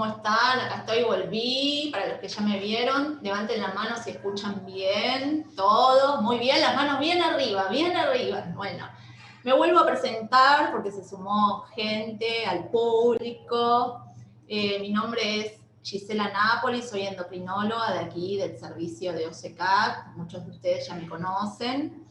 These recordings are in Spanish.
¿cómo están? Acá estoy, volví. Para los que ya me vieron, levanten la mano si escuchan bien. Todos, muy bien, las manos bien arriba, bien arriba. Bueno, me vuelvo a presentar porque se sumó gente al público. Mi nombre es Gisela Napoli, soy endocrinóloga de aquí, del servicio de OCCAC. Muchos de ustedes ya me conocen.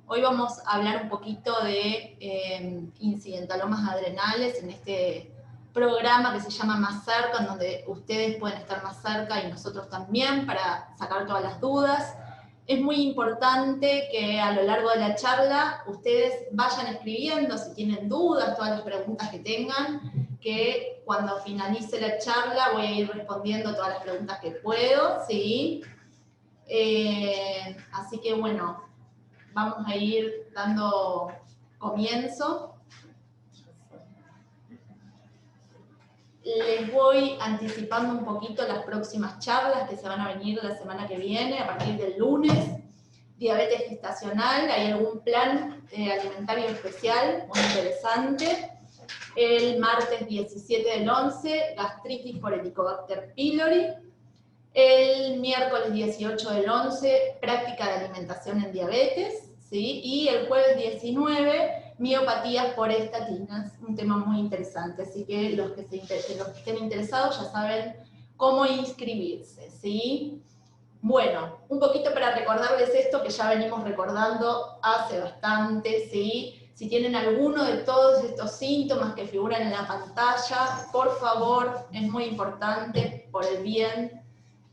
Hoy vamos a hablar un poquito de incidentalomas adrenales en este programa que se llama Más Cerca, en donde ustedes pueden estar más cerca y nosotros también para sacar todas las dudas. Es muy importante que a lo largo de la charla ustedes vayan escribiendo si tienen dudas, todas las preguntas que tengan, que cuando finalice la charla voy a ir respondiendo todas las preguntas que puedo, ¿sí? Así que bueno, vamos a ir dando comienzo. Les voy anticipando un poquito las próximas charlas que se van a venir la semana que viene, a partir del lunes. Diabetes gestacional, hay algún plan alimentario especial muy interesante. El martes 17 del 11, gastritis por Helicobacter pylori. El miércoles 18 del 11, práctica de alimentación en diabetes, ¿sí? Y el jueves 19, miopatías por estatinas, un tema muy interesante, así que los que estén interesados ya saben cómo inscribirse, ¿sí? Bueno, un poquito para recordarles esto que ya venimos recordando hace bastante, ¿sí? Si tienen alguno de todos estos síntomas que figuran en la pantalla, por favor, es muy importante por el bien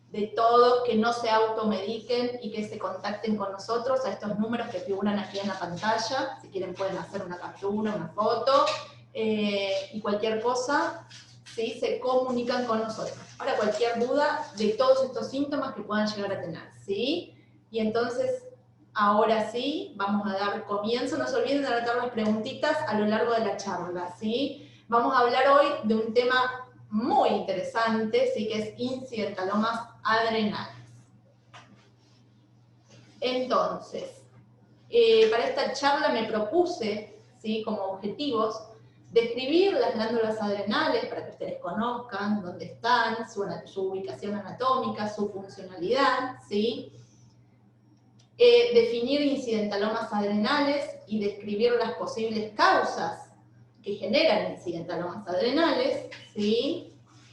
de todos, que no se automediquen y que se contacten con nosotros a estos números que figuran aquí en la pantalla. Si quieren pueden hacer una captura, una foto, y cualquier cosa, ¿sí? Se comunican con nosotros para cualquier duda de todos estos síntomas que puedan llegar a tener, ¿sí? Y entonces, ahora sí, vamos a dar comienzo. No se olviden de anotar las preguntitas a lo largo de la charla, ¿sí? Vamos a hablar hoy de un tema muy interesante, sí, que es incidentalomas adrenales. Entonces, para esta charla me propuse, ¿sí? Como objetivos, describir las glándulas adrenales para que ustedes conozcan dónde están, su ubicación anatómica, su funcionalidad, ¿sí? Definir incidentalomas adrenales y describir las posibles causas que generan incidentalomas adrenales, ¿sí?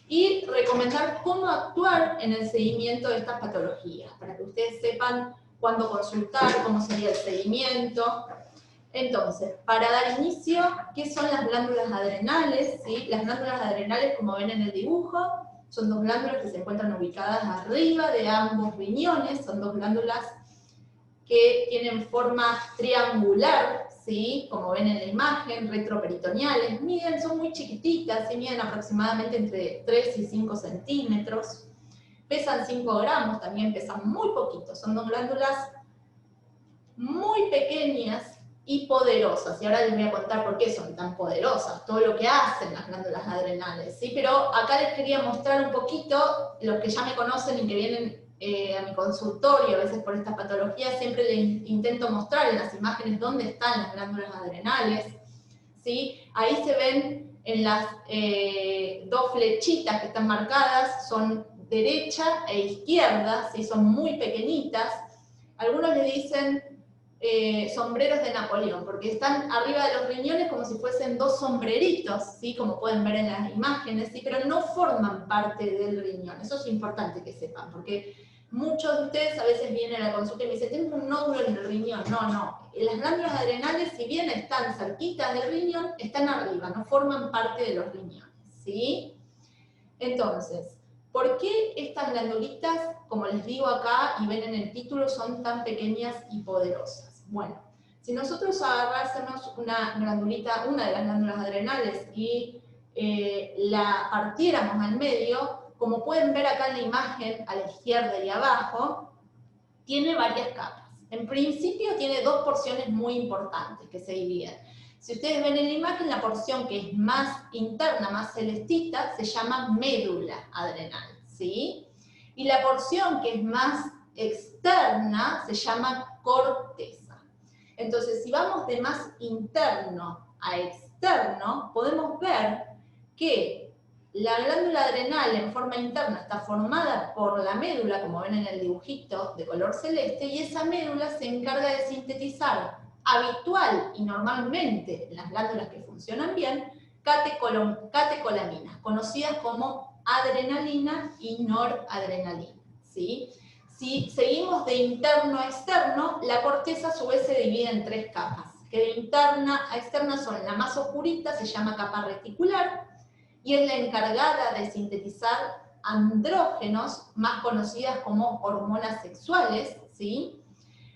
Y recomendar cómo actuar en el seguimiento de estas patologías, para que ustedes sepan cuándo consultar, cómo sería el seguimiento. Entonces, para dar inicio, ¿qué son las glándulas adrenales? ¿Sí? Las glándulas adrenales, como ven en el dibujo, son dos glándulas que se encuentran ubicadas arriba de ambos riñones, son dos glándulas que tienen forma triangular, ¿sí? Como ven en la imagen, retroperitoneales, son muy chiquititas, ¿sí? Miden aproximadamente entre 3 y 5 centímetros, pesan 5 gramos, también pesan muy poquito, son dos glándulas muy pequeñas y poderosas, y ahora les voy a contar por qué son tan poderosas, todo lo que hacen las glándulas adrenales, ¿sí? Pero acá les quería mostrar un poquito, los que ya me conocen y que vienen a mi consultorio, a veces por estas patologías, siempre les intento mostrar en las imágenes dónde están las glándulas adrenales, ¿sí? Ahí se ven en las dos flechitas que están marcadas, son derecha e izquierda, ¿sí? Son muy pequeñitas. Algunos le dicen sombreros de Napoleón, porque están arriba de los riñones como si fuesen dos sombreritos, ¿sí? Como pueden ver en las imágenes, ¿sí? Pero no forman parte del riñón. Eso es importante que sepan, porque muchos de ustedes a veces vienen a la consulta y me dicen, tengo un nódulo en el riñón. No. Las glándulas adrenales, si bien están cerquitas del riñón, están arriba, no forman parte de los riñones, ¿sí? Entonces, ¿por qué estas glandulitas, como les digo acá y ven en el título, son tan pequeñas y poderosas? Bueno, si nosotros agarrásemos una glandulita, una de las glándulas adrenales, y la partiéramos al medio, como pueden ver acá en la imagen, a la izquierda y abajo, tiene varias capas. En principio tiene dos porciones muy importantes que se dividen. Si ustedes ven en la imagen, la porción que es más interna, más celestita, se llama médula adrenal, ¿sí? Y la porción que es más externa se llama corteza. Entonces, si vamos de más interno a externo, podemos ver que la glándula adrenal en forma interna está formada por la médula, como ven en el dibujito de color celeste, y esa médula se encarga de sintetizar habitual y normalmente en las glándulas que funcionan bien, catecolaminas, conocidas como adrenalina y noradrenalina, ¿sí? Si seguimos de interno a externo, la corteza a su vez se divide en 3 capas, que de interna a externa son la más oscurita, se llama capa reticular, y es la encargada de sintetizar andrógenos, más conocidas como hormonas sexuales, ¿sí?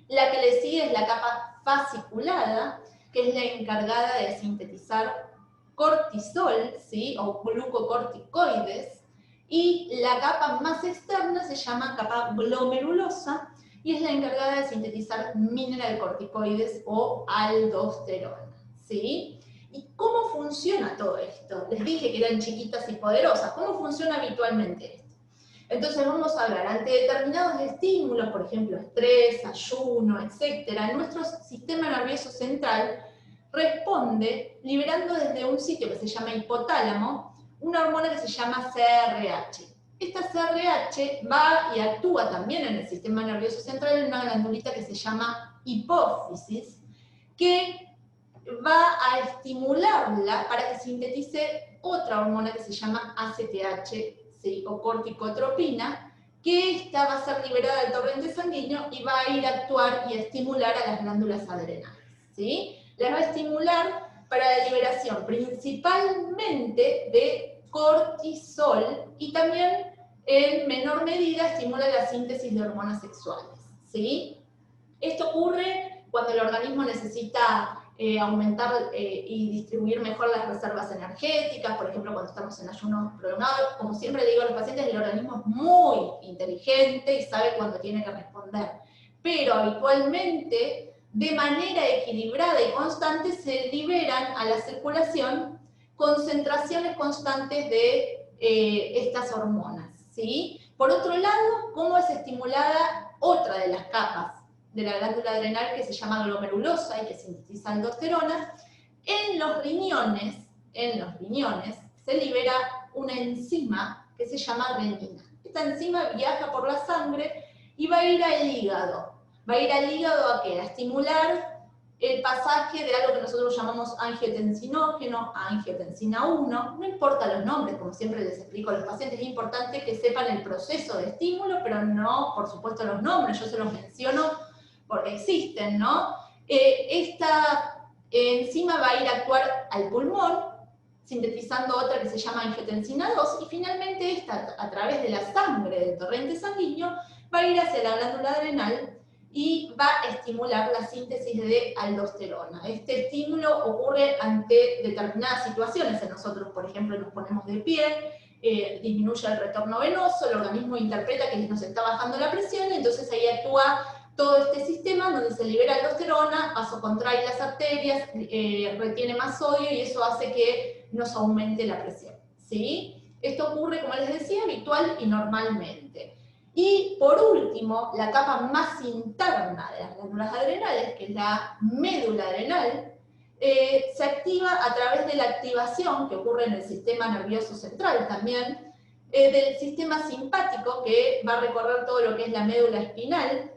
La que le sigue es la capa fasciculada, que es la encargada de sintetizar cortisol, ¿sí? O glucocorticoides, y la capa más externa se llama capa glomerulosa, y es la encargada de sintetizar mineralocorticoides o aldosterona, ¿sí? ¿Y cómo funciona todo esto? Les dije que eran chiquitas y poderosas. ¿Cómo funciona habitualmente esto? Entonces vamos a hablar, ante determinados estímulos, por ejemplo, estrés, ayuno, etc., nuestro sistema nervioso central responde liberando desde un sitio que se llama hipotálamo una hormona que se llama CRH. Esta CRH va y actúa también en el sistema nervioso central en una glandulita que se llama hipófisis, que va a estimularla para que sintetice otra hormona que se llama ACTH, ¿sí? O corticotropina, que esta va a ser liberada del torrente sanguíneo y va a ir a actuar y a estimular a las glándulas adrenales, ¿sí? Las va a estimular para la liberación principalmente de cortisol y también en menor medida estimula la síntesis de hormonas sexuales, ¿sí? Esto ocurre cuando el organismo necesita aumentar y distribuir mejor las reservas energéticas, por ejemplo, cuando estamos en ayuno prolongado. Como siempre le digo a los pacientes, el organismo es muy inteligente y sabe cuándo tiene que responder, pero habitualmente, de manera equilibrada y constante, se liberan a la circulación concentraciones constantes de estas hormonas, ¿sí? Por otro lado, ¿cómo es estimulada otra de las capas de la glándula adrenal que se llama glomerulosa y que sintetiza aldosterona? En los riñones se libera una enzima que se llama renina. Esta enzima viaja por la sangre y va a ir al hígado. ¿Va a ir al hígado a qué? A estimular el pasaje de algo que nosotros llamamos angiotensinógeno a angiotensina 1. No importa los nombres, como siempre les explico a los pacientes, es importante que sepan el proceso de estímulo, pero no, por supuesto, los nombres. Yo se los menciono porque existen, ¿no? Esta enzima va a ir a actuar al pulmón, sintetizando otra que se llama angiotensina 2, y finalmente esta, a través de la sangre del torrente sanguíneo, va a ir hacia la glándula adrenal y va a estimular la síntesis de aldosterona. Este estímulo ocurre ante determinadas situaciones en nosotros, por ejemplo, nos ponemos de pie, disminuye el retorno venoso, el organismo interpreta que nos está bajando la presión, y entonces ahí actúa todo este sistema donde se libera aldosterona, vasocontrae las arterias, retiene más sodio y eso hace que nos aumente la presión, ¿sí? Esto ocurre, como les decía, habitual y normalmente. Y por último, la capa más interna de las glándulas adrenales, que es la médula adrenal, se activa a través de la activación que ocurre en el sistema nervioso central también, del sistema simpático que va a recorrer todo lo que es la médula espinal.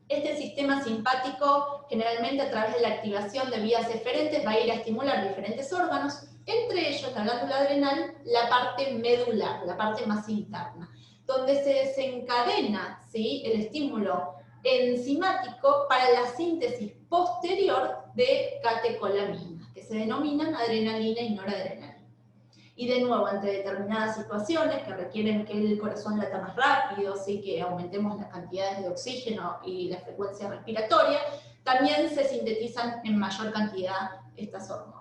Este sistema simpático, generalmente a través de la activación de vías eferentes, va a ir a estimular diferentes órganos, entre ellos la glándula adrenal, la parte medular, la parte más interna, donde se desencadena, ¿sí?, el estímulo enzimático para la síntesis posterior de catecolaminas, que se denominan adrenalina y noradrenalina. Y de nuevo, ante determinadas situaciones que requieren que el corazón lata más rápido, ¿sí?, que aumentemos las cantidades de oxígeno y la frecuencia respiratoria, también se sintetizan en mayor cantidad estas hormonas.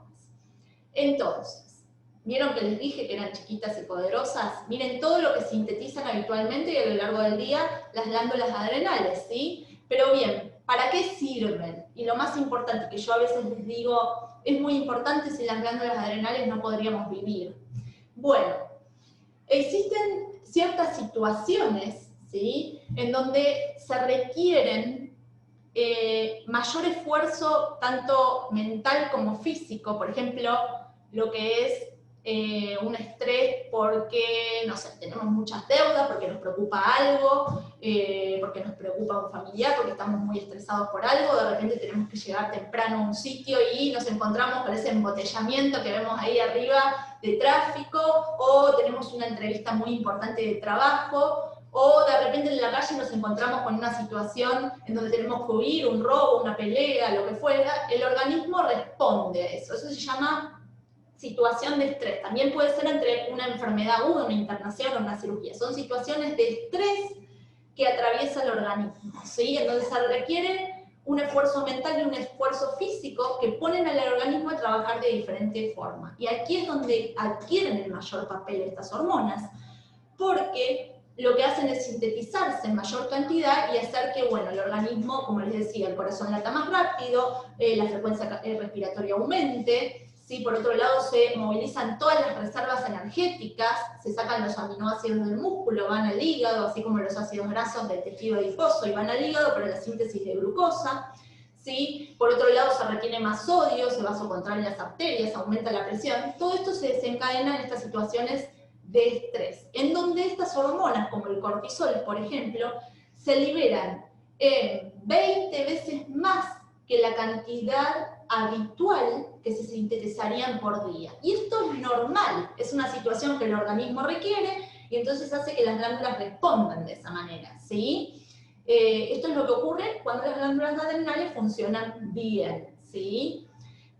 Entonces, ¿vieron que les dije que eran chiquitas y poderosas? Miren todo lo que sintetizan habitualmente y a lo largo del día las glándulas adrenales, ¿sí? Pero bien, ¿para qué sirven? Y lo más importante, que yo a veces les digo, es muy importante, sin las glándulas adrenales no podríamos vivir. Bueno, existen ciertas situaciones, ¿sí?, en donde se requieren mayor esfuerzo tanto mental como físico, por ejemplo, lo que es un estrés porque, no sé, tenemos muchas deudas, porque nos preocupa algo, porque nos preocupa un familiar, porque estamos muy estresados por algo, de repente tenemos que llegar temprano a un sitio y nos encontramos con ese embotellamiento que vemos ahí arriba de tráfico, o tenemos una entrevista muy importante de trabajo, o de repente en la calle nos encontramos con una situación en donde tenemos que huir, un robo, una pelea, lo que fuera, el organismo responde a eso. Eso se llama situación de estrés. También puede ser entre una enfermedad aguda, una internación o una cirugía. Son situaciones de estrés que atraviesa el organismo, ¿sí? Entonces se requiere un esfuerzo mental y un esfuerzo físico que ponen al organismo a trabajar de diferente forma. Y aquí es donde adquieren el mayor papel estas hormonas, porque lo que hacen es sintetizarse en mayor cantidad y hacer que, bueno, el organismo, como les decía, el corazón lata más rápido, la frecuencia respiratoria aumente, ¿sí? Por otro lado, se movilizan todas las reservas energéticas, se sacan los aminoácidos del músculo, van al hígado, así como los ácidos grasos del tejido adiposo y van al hígado para la síntesis de glucosa, ¿sí? Por otro lado, se retiene más sodio, se vasocontraen las arterias, aumenta la presión. Todo esto se desencadena en estas situaciones de estrés, en donde estas hormonas, como el cortisol, por ejemplo, se liberan 20 veces más que la cantidad habitual que se sintetizarían por día. Y esto es normal, es una situación que el organismo requiere y entonces hace que las glándulas respondan de esa manera, ¿sí? Esto es lo que ocurre cuando las glándulas adrenales funcionan bien, ¿sí?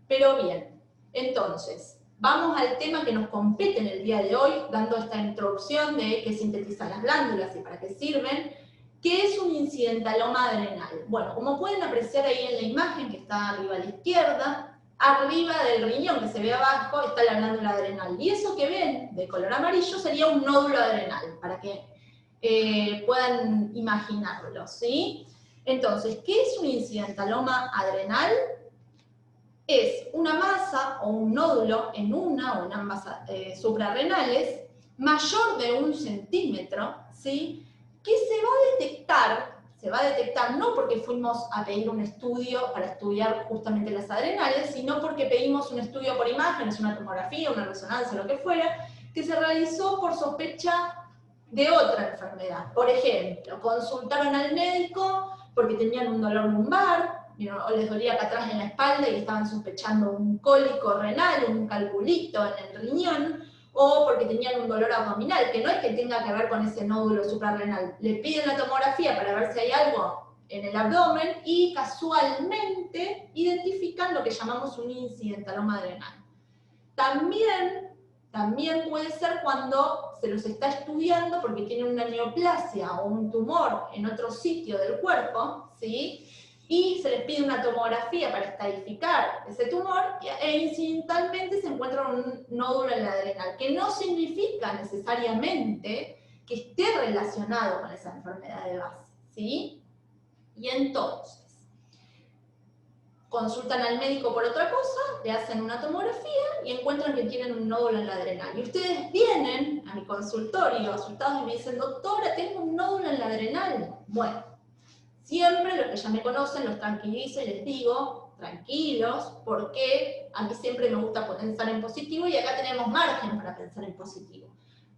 Pero bien, entonces, vamos al tema que nos compete en el día de hoy, dando esta introducción de qué sintetizan las glándulas y para qué sirven. ¿Qué es un incidentaloma adrenal? Bueno, como pueden apreciar ahí en la imagen que está arriba a la izquierda, arriba del riñón que se ve abajo está la glándula adrenal. Y eso que ven de color amarillo sería un nódulo adrenal, para que puedan imaginarlo, ¿sí? Entonces, ¿qué es un incidentaloma adrenal? Es una masa o un nódulo en una o en ambas suprarrenales mayor de 1 centímetro, ¿sí? Que se va a detectar no porque fuimos a pedir un estudio para estudiar justamente las adrenales, sino porque pedimos un estudio por imágenes, una tomografía, una resonancia, lo que fuera, que se realizó por sospecha de otra enfermedad. Por ejemplo, consultaron al médico porque tenían un dolor lumbar, o les dolía acá atrás en la espalda y estaban sospechando un cólico renal, un calculito en el riñón, o porque tenían un dolor abdominal, que no es que tenga que ver con ese nódulo suprarrenal. Le piden la tomografía para ver si hay algo en el abdomen y casualmente identifican lo que llamamos un incidentaloma adrenal. También puede ser cuando se los está estudiando porque tienen una neoplasia o un tumor en otro sitio del cuerpo, ¿sí? Y se les pide una tomografía para estadificar ese tumor e incidentalmente se encuentra un nódulo en la adrenal, que no significa necesariamente que esté relacionado con esa enfermedad de base, ¿sí? Y entonces, consultan al médico por otra cosa, le hacen una tomografía y encuentran que tienen un nódulo en la adrenal. Y ustedes vienen a mi consultorio asustados y me dicen, doctora, tengo un nódulo en la adrenal. Bueno, siempre los que ya me conocen los tranquilizo y les digo, tranquilos, porque a mí siempre me gusta pensar en positivo y acá tenemos margen para pensar en positivo.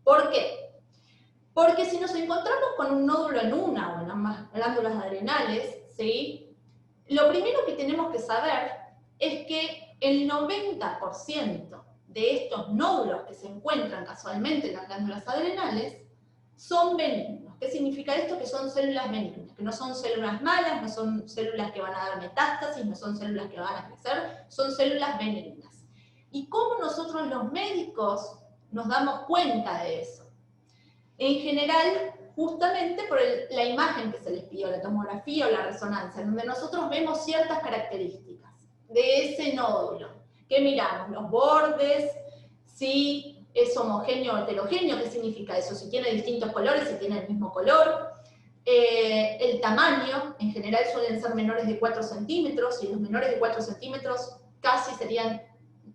¿Por qué? Porque si nos encontramos con un nódulo en una o en ambas glándulas adrenales, ¿sí? Lo primero que tenemos que saber es que el 90% de estos nódulos que se encuentran casualmente en las glándulas adrenales son benignos. ¿Qué significa esto? Que son células benignas, que no son células malas, no son células que van a dar metástasis, no son células que van a crecer, son células benignas. ¿Y cómo nosotros los médicos nos damos cuenta de eso? En general, justamente por la imagen que se les pidió, la tomografía o la resonancia, donde nosotros vemos ciertas características de ese nódulo. ¿Qué miramos? Los bordes, si es homogéneo o heterogéneo, ¿qué significa eso? Si tiene distintos colores, si tiene el mismo color. El tamaño, en general suelen ser menores de 4 centímetros, y los menores de 4 centímetros casi serían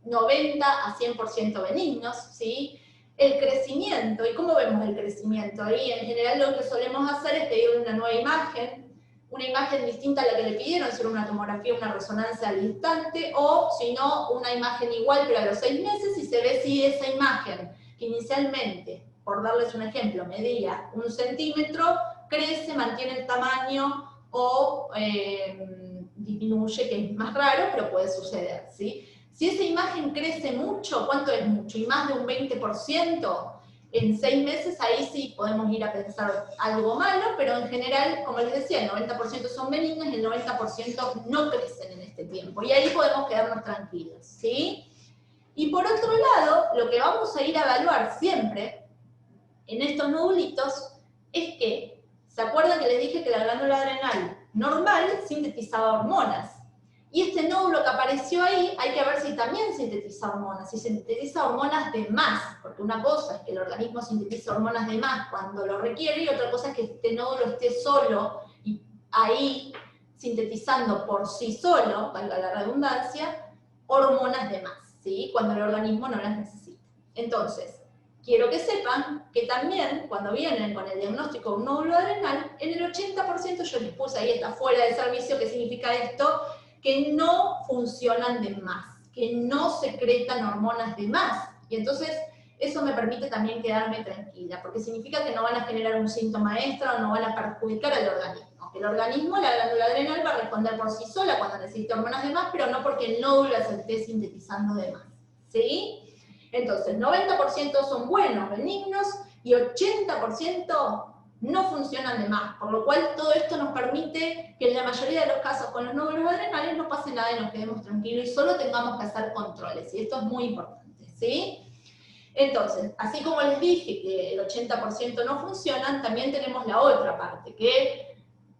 90 a 100% benignos, ¿sí? El crecimiento, ¿y cómo vemos el crecimiento? Ahí en general lo que solemos hacer es pedir una nueva imagen, una imagen distinta a la que le pidieron, si era una tomografía, una resonancia al instante, o si no, una imagen igual pero a los 6 meses, y se ve si esa imagen, que inicialmente, por darles un ejemplo, medía 1 centímetro, crece, mantiene el tamaño, o disminuye, que es más raro, pero puede suceder, ¿sí? Si esa imagen crece mucho, ¿cuánto es mucho? Y más de un 20%, en 6 meses ahí sí podemos ir a pensar algo malo, pero en general, como les decía, el 90% son benignas y el 90% no crecen en este tiempo. Y ahí podemos quedarnos tranquilos, ¿sí? Y por otro lado, lo que vamos a ir a evaluar siempre en estos nodulitos es que, ¿se acuerdan que les dije que la glándula adrenal normal sintetizaba hormonas? Y este nódulo que apareció ahí, hay que ver si también sintetiza hormonas, si sintetiza hormonas de más, porque una cosa es que el organismo sintetiza hormonas de más cuando lo requiere, y otra cosa es que este nódulo esté solo, y ahí sintetizando por sí solo, valga la redundancia, hormonas de más, ¿sí? Cuando el organismo no las necesita. Entonces, quiero que sepan que también, cuando vienen con el diagnóstico de un nódulo adrenal, en el 80% yo les puse ahí, está fuera de servicio, ¿qué significa esto? Que no funcionan de más, que no secretan hormonas de más. Y entonces, eso me permite también quedarme tranquila, porque significa que no van a generar un síntoma extra o no van a perjudicar al organismo. El organismo, la glándula adrenal, va a responder por sí sola cuando necesite hormonas de más, pero no porque el nódulo se esté sintetizando de más. ¿Sí? Entonces, 90% son buenos, benignos, y 80% no funcionan de más, por lo cual todo esto nos permite que en la mayoría de los casos con los nódulos adrenales no pase nada y nos quedemos tranquilos y solo tengamos que hacer controles, y esto es muy importante, ¿sí? Entonces, así como les dije que el 80% no funcionan, también tenemos la otra parte, que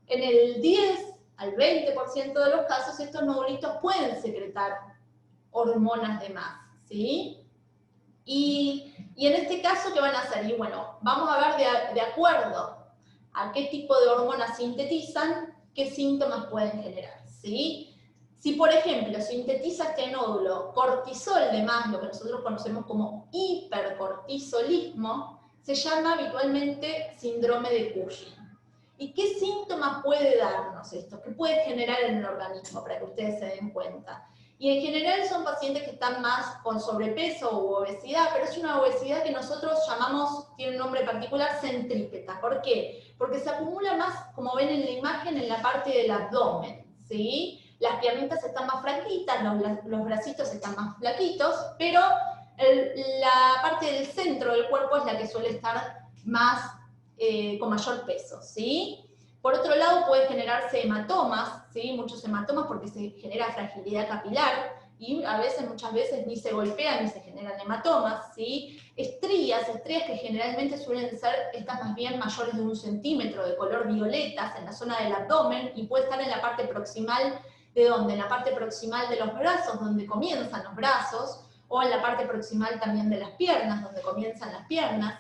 en el 10 al 20% de los casos estos nodulitos pueden secretar hormonas de más, ¿sí? Y en este caso, ¿qué van a hacer? Y bueno, vamos a ver de acuerdo a qué tipo de hormonas sintetizan, qué síntomas pueden generar, ¿sí? Si, por ejemplo, sintetiza este nódulo cortisol de más, lo que nosotros conocemos como hipercortisolismo, se llama habitualmente síndrome de Cushing. ¿Y qué síntomas puede darnos esto? ¿Qué puede generar en el organismo para que ustedes se den cuenta? Y en general son pacientes que están más con sobrepeso u obesidad, pero es una obesidad que nosotros llamamos, tiene un nombre particular, centrípeta. ¿Por qué? Porque se acumula más, como ven en la imagen, en la parte del abdomen, ¿sí? Las piernitas están más flaquitas, los bracitos están más flaquitos, pero la parte del centro del cuerpo es la que suele estar más, con mayor peso, ¿sí? Por otro lado, puede generarse hematomas, ¿sí? Muchos hematomas porque se genera fragilidad capilar, y a veces, muchas veces, ni se golpean ni se generan hematomas, ¿sí? Estrías que generalmente suelen ser estas más bien mayores de 1 centímetro, de color violetas, en la zona del abdomen, y puede estar en la parte proximal, ¿de dónde? En la parte proximal de los brazos, donde comienzan los brazos, o en la parte proximal también de las piernas, donde comienzan las piernas.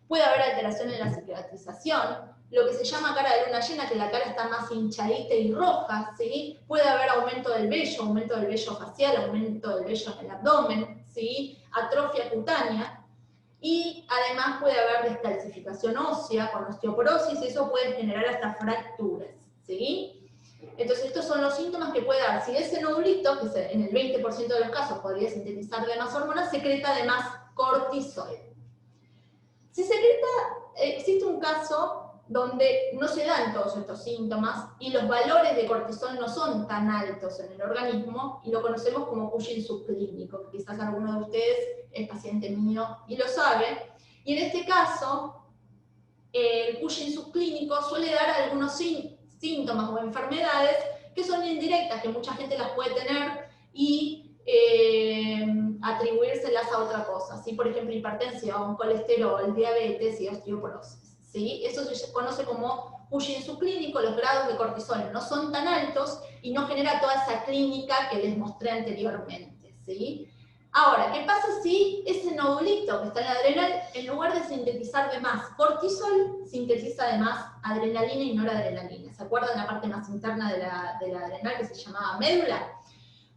Puede haber alteración en la cicatrización, lo que se llama cara de luna llena, que la cara está más hinchadita y roja, ¿sí? Puede haber aumento del vello facial, aumento del vello en el abdomen, ¿sí? Atrofia cutánea, y además puede haber descalcificación ósea con osteoporosis, y eso puede generar hasta fracturas, ¿sí? Entonces estos son los síntomas que puede dar. Si ese nodulito, que en el 20% de los casos podría sintetizar de más hormonas, secreta de más cortisol. Si secreta, existe un caso donde no se dan todos estos síntomas y los valores de cortisol no son tan altos en el organismo, y lo conocemos como Cushing subclínico, que quizás alguno de ustedes es paciente mío y lo sabe. Y en este caso, el Cushing subclínico suele dar algunos síntomas o enfermedades que son indirectas, que mucha gente las puede tener y atribuírselas a otra cosa, ¿sí? Por ejemplo, hipertensión, colesterol, diabetes y osteoporosis, ¿sí? Eso se conoce como Cushing subclínico. Los grados de cortisol no son tan altos y no genera toda esa clínica que les mostré anteriormente, ¿sí? Ahora, ¿qué pasa si ese nodulito que está en la adrenal, en lugar de sintetizar de más cortisol, sintetiza de más adrenalina y noradrenalina? ¿Se acuerdan la parte más interna de la adrenal que se llamaba médula?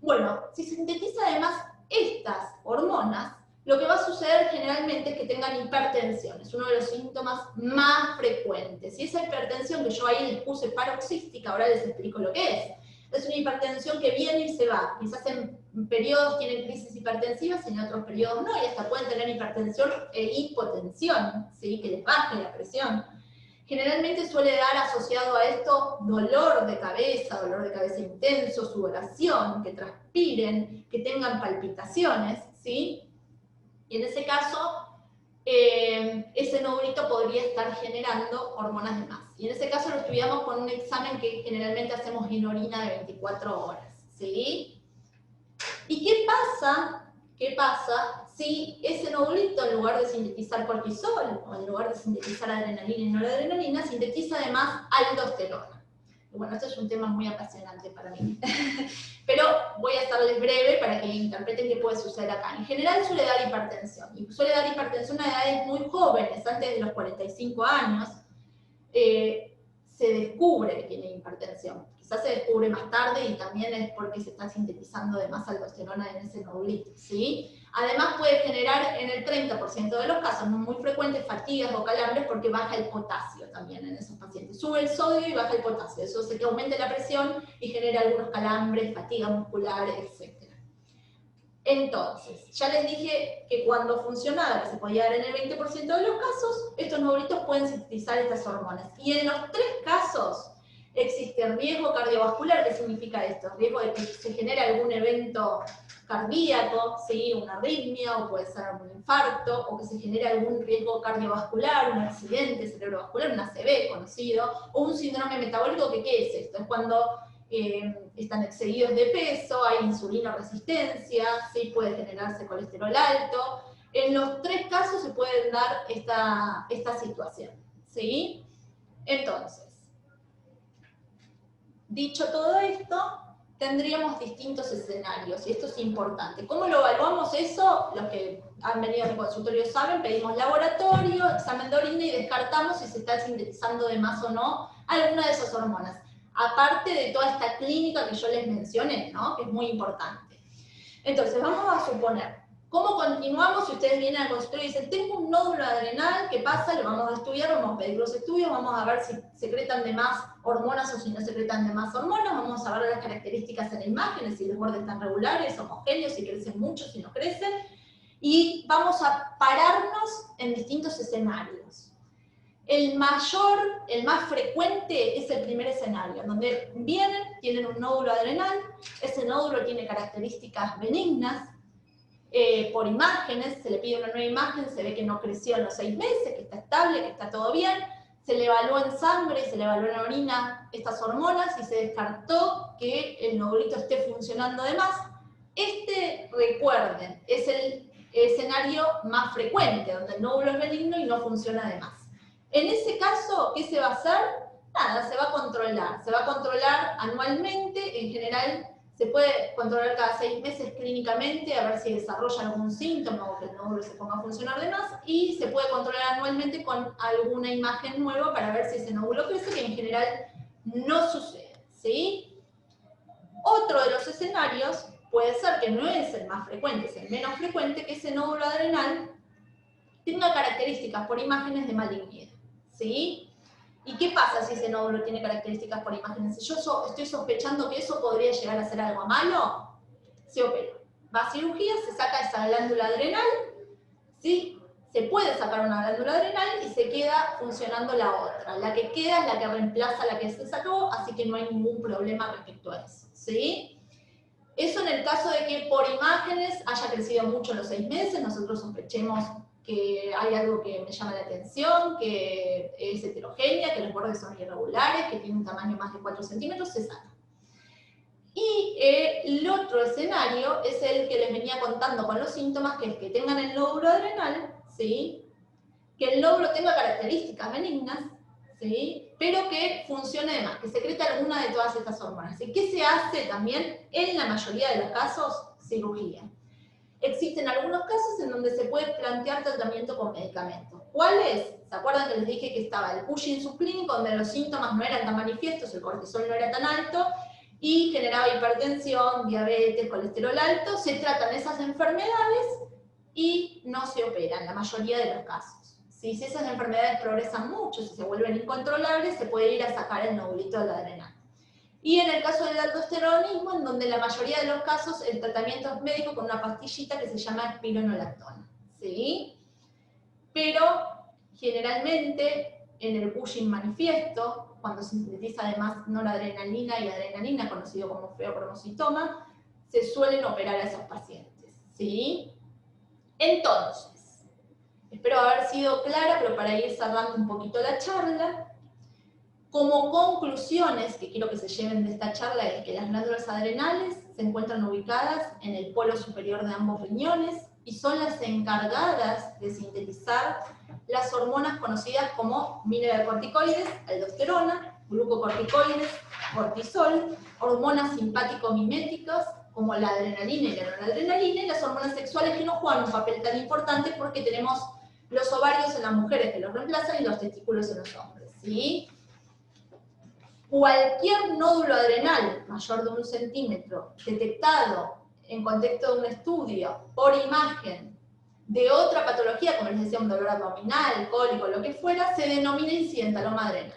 Bueno, si sintetiza además estas hormonas, lo que va a suceder generalmente es que tengan hipertensión, es uno de los síntomas más frecuentes. Y esa hipertensión que yo ahí les puse paroxística, ahora les explico lo que es. Es una hipertensión que viene y se va. Quizás en periodos tienen crisis hipertensivas y en otros periodos no, y hasta pueden tener hipertensión e hipotensión, ¿sí? Que les baje la presión. Generalmente suele dar asociado a esto dolor de cabeza intenso, sudoración, que transpiren, que tengan palpitaciones, ¿sí? Y en ese caso, ese nódulo podría estar generando hormonas de más. Y en ese caso lo estudiamos con un examen que generalmente hacemos en orina de 24 horas, ¿sí? ¿Y qué pasa? ¿Qué pasa si ese nodulito, en lugar de sintetizar cortisol, o en lugar de sintetizar adrenalina y noradrenalina, sintetiza además aldosterona? Bueno, esto es un tema muy apasionante para mí. Pero voy a estarles breve para que interpreten qué puede suceder acá. En general suele dar hipertensión, y suele dar hipertensión a edades muy jóvenes, antes de los 45 años, se descubre que tiene hipertensión. Quizás se descubre más tarde y también es porque se está sintetizando de más aldosterona en ese nodulito, ¿sí? Además puede generar en el 30% de los casos, muy frecuentes, fatigas o calambres porque baja el potasio también en esos pacientes. Sube el sodio y baja el potasio, eso hace que aumente la presión y genera algunos calambres, fatiga muscular, etc. Entonces, ya les dije que cuando funcionaba, que se podía dar en el 20% de los casos, estos nodulitos pueden sintetizar estas hormonas. Y en los 3 casos existe riesgo cardiovascular. ¿Qué significa esto? Riesgo de que se genere algún evento cardíaco, ¿sí? Una arritmia, o puede ser un infarto, o que se genere algún riesgo cardiovascular, un accidente cerebrovascular, un ACV conocido, o un síndrome metabólico, que ¿qué es esto? Es cuando están excedidos de peso, hay insulina resistencia, ¿sí? Puede generarse colesterol alto. En los 3 casos se puede dar esta situación, ¿sí? Entonces, dicho todo esto, tendríamos distintos escenarios, y esto es importante. ¿Cómo lo evaluamos eso? Los que han venido al consultorio saben, pedimos laboratorio, examen de orina y descartamos si se está sintetizando de más o no alguna de esas hormonas. Aparte de toda esta clínica que yo les mencioné, ¿no? Que es muy importante. Entonces, vamos a suponer, ¿cómo continuamos si ustedes vienen al consultorio y dicen, tengo un nódulo adrenal, ¿qué pasa? Lo vamos a estudiar, vamos a pedir los estudios, vamos a ver si secretan de más hormonas o si no secretan de más hormonas, vamos a ver las características en la imagen, si los bordes están regulares, homogéneos, si crecen mucho, si no crecen, y vamos a pararnos en distintos escenarios. El más frecuente es el primer escenario, donde vienen, tienen un nódulo adrenal, ese nódulo tiene características benignas, por imágenes, se le pide una nueva imagen, se ve que no creció en los 6 meses, que está estable, que está todo bien, se le evaluó en sangre, se le evaluó en la orina estas hormonas y se descartó que el nódulito esté funcionando de más. Recuerden, es el escenario más frecuente, donde el nódulo es benigno y no funciona de más. En ese caso, ¿qué se va a hacer? Nada, se va a controlar anualmente, en general se puede controlar cada 6 meses clínicamente a ver si desarrolla algún síntoma o que el nódulo se ponga a funcionar de más, y se puede controlar anualmente con alguna imagen nueva para ver si ese nódulo crece, que en general no sucede, ¿sí? Otro de los escenarios puede ser, que no es el más frecuente, es el menos frecuente, que ese nódulo adrenal tenga características por imágenes de malignidad, ¿sí? ¿Y qué pasa si ese nódulo tiene características por imágenes? Si yo estoy sospechando que eso podría llegar a ser algo malo, se opera. Va a cirugía, se saca esa glándula adrenal, ¿sí? Se puede sacar una glándula adrenal y se queda funcionando la otra. La que queda es la que reemplaza a la que se sacó, así que no hay ningún problema respecto a eso, ¿sí? Eso en el caso de que por imágenes haya crecido mucho en los 6 meses, nosotros sospechemos que hay algo que me llama la atención, que es heterogénea, que los bordes son irregulares, que tiene un tamaño más de 4 centímetros, se saca. Y el otro escenario es el que les venía contando con los síntomas, que es que tengan el nódulo adrenal, ¿sí? Que el nódulo tenga características benignas, ¿sí? Pero que funcione de más, que secrete alguna de todas estas hormonas. ¿Y qué se hace también? En la mayoría de los casos, cirugía. Existen algunos casos en donde se puede plantear tratamiento con medicamentos. ¿Cuáles? ¿Se acuerdan que les dije que estaba el Cushing subclínico, donde los síntomas no eran tan manifiestos, el cortisol no era tan alto, y generaba hipertensión, diabetes, colesterol alto? Se tratan esas enfermedades y no se opera en la mayoría de los casos. Si esas enfermedades progresan mucho, si se vuelven incontrolables, se puede ir a sacar el nódulito de la adrenal. Y en el caso del aldosteronismo, en donde la mayoría de los casos el tratamiento es médico con una pastillita que se llama espironolactona, ¿sí? Pero generalmente en el Cushing manifiesto, cuando se sintetiza además noradrenalina y adrenalina, conocido como feocromocitoma, se suelen operar a esos pacientes, ¿sí? Entonces, espero haber sido clara, pero para ir cerrando un poquito la charla, como conclusiones que quiero que se lleven de esta charla es que las glándulas adrenales se encuentran ubicadas en el polo superior de ambos riñones y son las encargadas de sintetizar las hormonas conocidas como mineralocorticoides, aldosterona, glucocorticoides, cortisol, hormonas simpático-miméticas como la adrenalina y la noradrenalina, y las hormonas sexuales que no juegan un papel tan importante porque tenemos los ovarios en las mujeres que los reemplazan y los testículos en los hombres, ¿sí? Cualquier nódulo adrenal mayor de 1 centímetro detectado en contexto de un estudio por imagen de otra patología, como les decía, un dolor abdominal, cólico, lo que fuera, se denomina incidentaloma adrenal.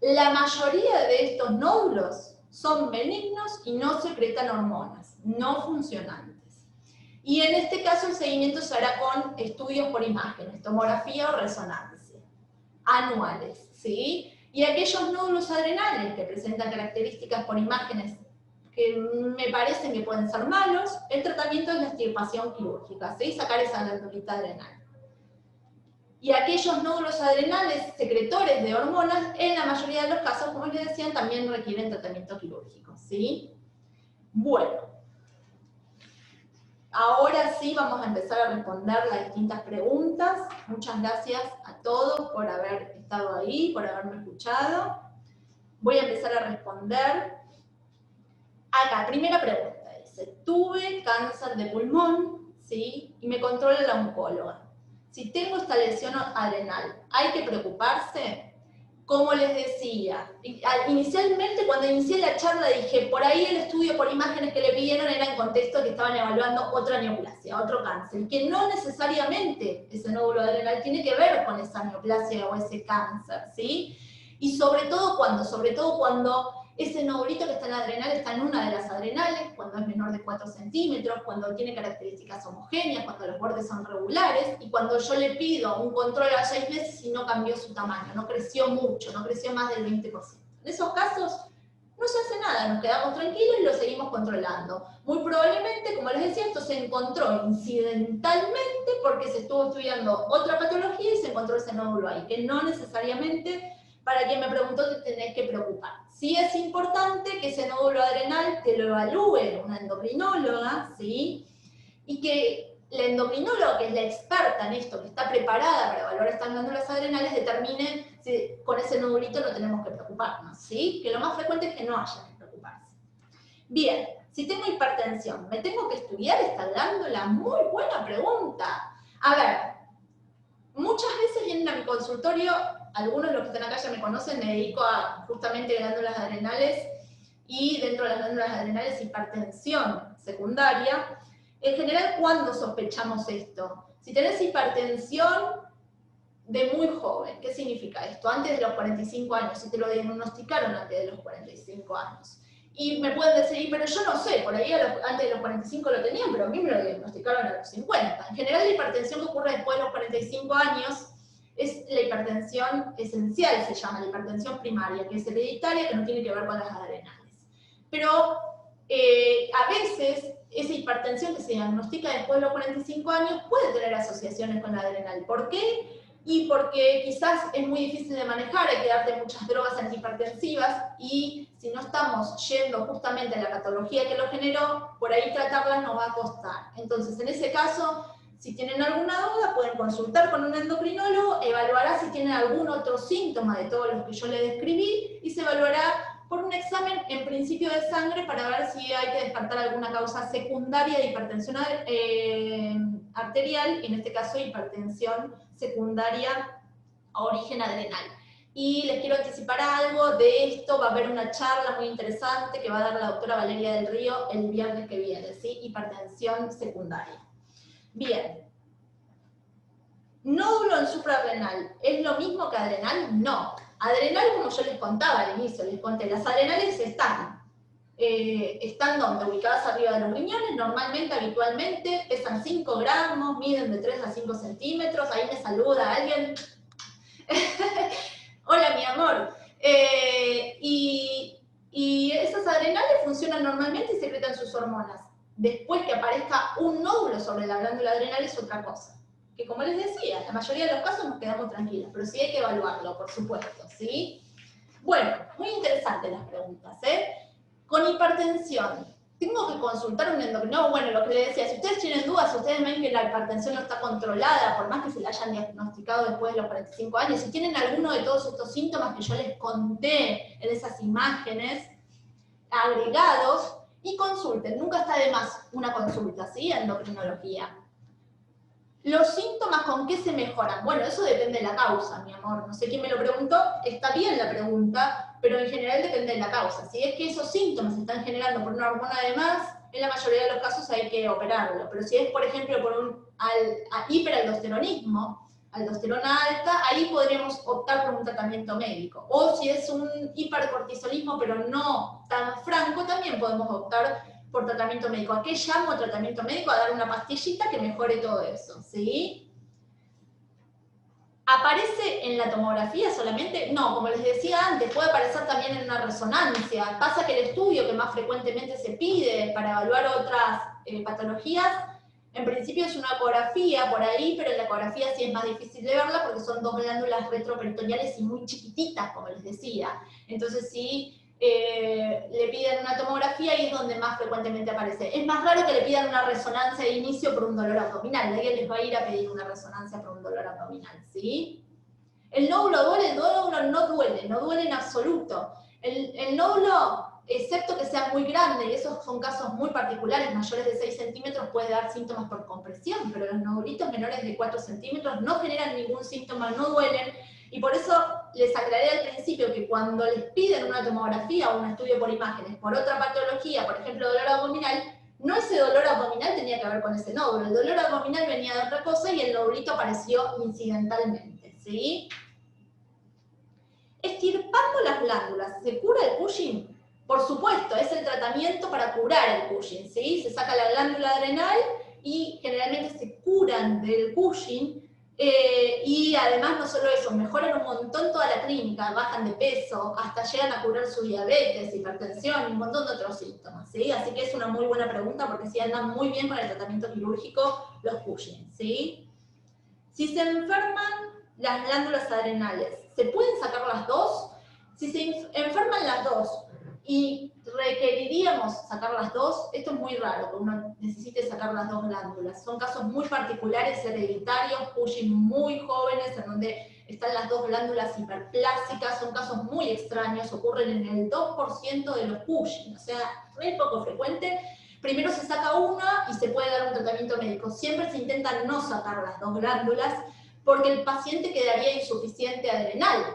La mayoría de estos nódulos son benignos y no secretan hormonas, no funcionantes. Y en este caso el seguimiento se hará con estudios por imágenes, tomografía o resonancia, anuales, ¿sí? Y aquellos nódulos adrenales que presentan características por imágenes que me parecen que pueden ser malos, el tratamiento es la extirpación quirúrgica, ¿sí? Sacar esa glandulita adrenal. Y aquellos nódulos adrenales secretores de hormonas, en la mayoría de los casos, como les decía, también requieren tratamiento quirúrgico, ¿sí? Bueno, ahora sí vamos a empezar a responder las distintas preguntas. Muchas gracias a todos por haber estado ahí, por haberme escuchado. Voy a empezar a responder. Acá, primera pregunta, dice, tuve cáncer de pulmón, ¿sí? Y me controla la oncóloga. Si tengo esta lesión adrenal, ¿hay que preocuparse? Como les decía, inicialmente cuando inicié la charla dije, por ahí el estudio por imágenes que le pidieron era en contexto que estaban evaluando otra neoplasia, otro cáncer, que no necesariamente ese nódulo adrenal tiene que ver con esa neoplasia o ese cáncer, ¿sí? Y sobre todo cuando ese nódulito que está en la adrenal está en una de las adrenales, cuando es menor de 4 centímetros, cuando tiene características homogéneas, cuando los bordes son regulares, y cuando yo le pido un control a 6 meses y no cambió su tamaño, no creció mucho, no creció más del 20%. En esos casos no se hace nada, nos quedamos tranquilos y lo seguimos controlando. Muy probablemente, como les decía, esto se encontró incidentalmente porque se estuvo estudiando otra patología y se encontró ese nódulo ahí, que no necesariamente, para quien me preguntó, te tenés que preocupar. Sí es importante que ese nódulo adrenal te lo evalúe una endocrinóloga, ¿sí? Y que la endocrinóloga, que es la experta en esto, que está preparada para evaluar estas glándulas adrenales, determine si con ese nodulito no tenemos que preocuparnos, ¿sí? Que lo más frecuente es que no haya que preocuparse. Bien, si tengo hipertensión, ¿me tengo que estudiar esta glándula? Muy buena pregunta. A ver, muchas veces vienen a mi consultorio, algunos de los que están acá ya me conocen, me dedico a justamente glándulas adrenales y dentro de las glándulas adrenales hipertensión secundaria. En general, ¿cuándo sospechamos esto? Si tenés hipertensión de muy joven, ¿qué significa esto? Antes de los 45 años, si te lo diagnosticaron antes de los 45 años. Y me pueden decir, pero yo no sé, por ahí antes de los 45 lo tenían, pero a mí me lo diagnosticaron a los 50. En general, la hipertensión que ocurre después de los 45 años es la hipertensión esencial, se llama la hipertensión primaria, que es hereditaria, que no tiene que ver con las adrenales. Pero a veces esa hipertensión que se diagnostica después de los 45 años puede tener asociaciones con la adrenal. ¿Por qué? Y porque quizás es muy difícil de manejar, hay que darte muchas drogas antihipertensivas y si no estamos yendo justamente a la patología que lo generó, por ahí tratarlas nos va a costar. Entonces, en ese caso, si tienen alguna duda, pueden consultar con un endocrinólogo, evaluará si tienen algún otro síntoma de todos los que yo le describí y se evaluará por un examen en principio de sangre para ver si hay que descartar alguna causa secundaria de hipertensión arterial, y en este caso hipertensión secundaria a origen adrenal. Y les quiero anticipar algo de esto, va a haber una charla muy interesante que va a dar la doctora Valeria del Río el viernes que viene, ¿sí? Hipertensión secundaria. Bien. ¿Nódulo en suprarrenal es lo mismo que adrenal? No. Adrenal, como yo les contaba al inicio, les conté, las adrenales están donde, ubicadas arriba de los riñones, normalmente, habitualmente, pesan 5 gramos, miden de 3 a 5 centímetros, ahí me saluda alguien. Hola, mi amor. Y esas adrenales funcionan normalmente y secretan sus hormonas. Después que aparezca un nódulo sobre la glándula adrenal es otra cosa. Que como les decía, en la mayoría de los casos nos quedamos tranquilos, pero sí hay que evaluarlo, por supuesto, ¿sí? Bueno, muy interesantes las preguntas, ¿eh? Con hipertensión, ¿tengo que consultar un endocrinólogo? Bueno, lo que les decía, si ustedes tienen dudas, ustedes ven que la hipertensión no está controlada, por más que se la hayan diagnosticado después de los 45 años, si tienen alguno de todos estos síntomas que yo les conté en esas imágenes agregados, y consulten, nunca está de más una consulta, ¿sí? Endocrinología. ¿Los síntomas con qué se mejoran? Bueno, eso depende de la causa, mi amor. No sé quién me lo preguntó, está bien la pregunta, pero en general depende de la causa. Si es que esos síntomas se están generando por una hormona de más, en la mayoría de los casos hay que operarlo. Pero si es, por ejemplo, por un hiperaldosteronismo, aldosterona alta, ahí podríamos optar por un tratamiento médico. O si es un hipercortisolismo, pero no tan franco, también podemos optar por tratamiento médico. ¿A qué llamo tratamiento médico? A dar una pastillita que mejore todo eso, ¿sí? ¿Aparece en la tomografía solamente? No, como les decía antes, puede aparecer también en una resonancia. Pasa que el estudio que más frecuentemente se pide para evaluar otras patologías, en principio es una ecografía por ahí, pero en la ecografía sí es más difícil de verla porque son dos glándulas retroperitoneales y muy chiquititas, como les decía. Entonces sí, le piden una tomografía y es donde más frecuentemente aparece. Es más raro que le pidan una resonancia de inicio por un dolor abdominal. Nadie les va a ir a pedir una resonancia por un dolor abdominal, ¿sí? ¿El nódulo duele? El nódulo no duele, no duele en absoluto. El nódulo, excepto que sea muy grande, y esos son casos muy particulares, mayores de 6 centímetros, puede dar síntomas por compresión, pero los nodulitos menores de 4 centímetros no generan ningún síntoma, no duelen. Y por eso les aclaré al principio que cuando les piden una tomografía o un estudio por imágenes por otra patología, por ejemplo dolor abdominal, no ese dolor abdominal tenía que ver con ese nódulo, el dolor abdominal venía de otra cosa y el nodulito apareció incidentalmente, ¿sí? Estirpando las glándulas, ¿se cura el Cushing? Por supuesto, es el tratamiento para curar el Cushing, ¿sí? Se saca la glándula adrenal y generalmente se curan del Cushing. Y además no solo eso, mejoran un montón toda la clínica, bajan de peso, hasta llegan a curar su diabetes, hipertensión y un montón de otros síntomas, ¿sí? Así que es una muy buena pregunta porque sí andan muy bien con el tratamiento quirúrgico los Cushing, ¿sí? Si se enferman las glándulas adrenales, ¿se pueden sacar las dos? Si se enferman las dos y requeriríamos sacar las dos, esto es muy raro, que uno necesite sacar las dos glándulas. Son casos muy particulares, hereditarios, Cushing muy jóvenes, en donde están las dos glándulas hiperplásicas, son casos muy extraños, ocurren en el 2% de los Cushing, o sea, muy poco frecuente. Primero se saca una y se puede dar un tratamiento médico. Siempre se intenta no sacar las dos glándulas porque el paciente quedaría insuficiente adrenal,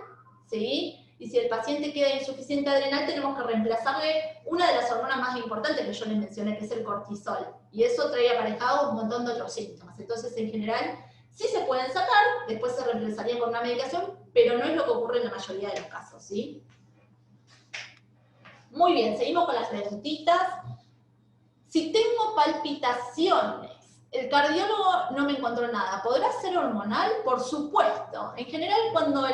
¿sí? Y si el paciente queda insuficiente adrenal, tenemos que reemplazarle una de las hormonas más importantes que yo les mencioné, que es el cortisol. Y eso trae aparejado un montón de otros síntomas. Entonces, en general, sí se pueden sacar, después se reemplazarían con una medicación, pero no es lo que ocurre en la mayoría de los casos, ¿sí? Muy bien, seguimos con las preguntitas. Si tengo palpitaciones, el cardiólogo no me encontró nada. ¿Podrá ser hormonal? Por supuesto. En general, cuando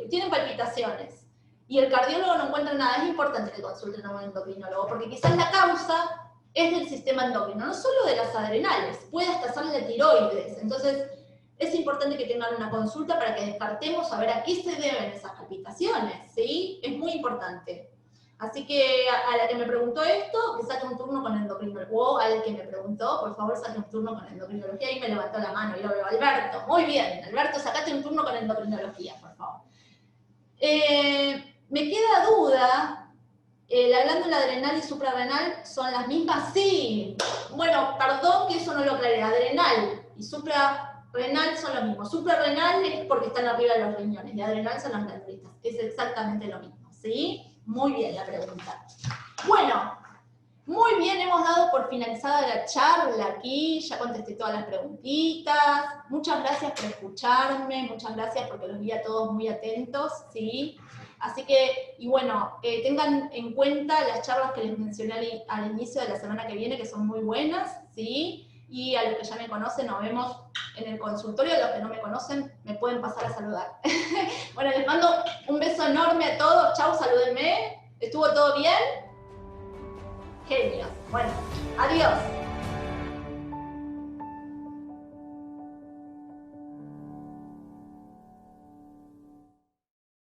tienen palpitaciones y el cardiólogo no encuentra nada, es importante que consulten a un endocrinólogo, porque quizás la causa es del sistema endocrino, no solo de las adrenales, puede hasta ser la tiroides. Entonces, es importante que tengan una consulta para que descartemos a ver a qué se deben esas palpitaciones, ¿sí? Es muy importante. Así que a la que me preguntó esto, que saque un turno con endocrinología. O al que me preguntó, por favor, saque un turno con endocrinología. Y me levantó la mano y lo veo. Alberto, muy bien. Alberto, sacate un turno con endocrinología, por favor. Me queda duda. ¿La glándula adrenal y suprarrenal son las mismas? Sí. Bueno, perdón que eso no lo aclaré. Adrenal y suprarrenal son lo mismo. Suprarrenal es porque están arriba de los riñones. Y adrenal son las glándulitas. Es exactamente lo mismo, ¿sí? Muy bien la pregunta. Bueno, Muy bien, hemos dado por finalizada la charla aquí, ya contesté todas las preguntitas. Muchas gracias por escucharme, muchas gracias porque los vi a todos muy atentos, ¿sí? Así que, y bueno, tengan en cuenta las charlas que les mencioné al inicio de la semana que viene, que son muy buenas, ¿sí? Y a los que ya me conocen, nos vemos en el consultorio. A los que no me conocen, me pueden pasar a saludar. Bueno, les mando un beso enorme a todos. Chau, salúdenme. ¿Estuvo todo bien? Genios. Bueno, adiós.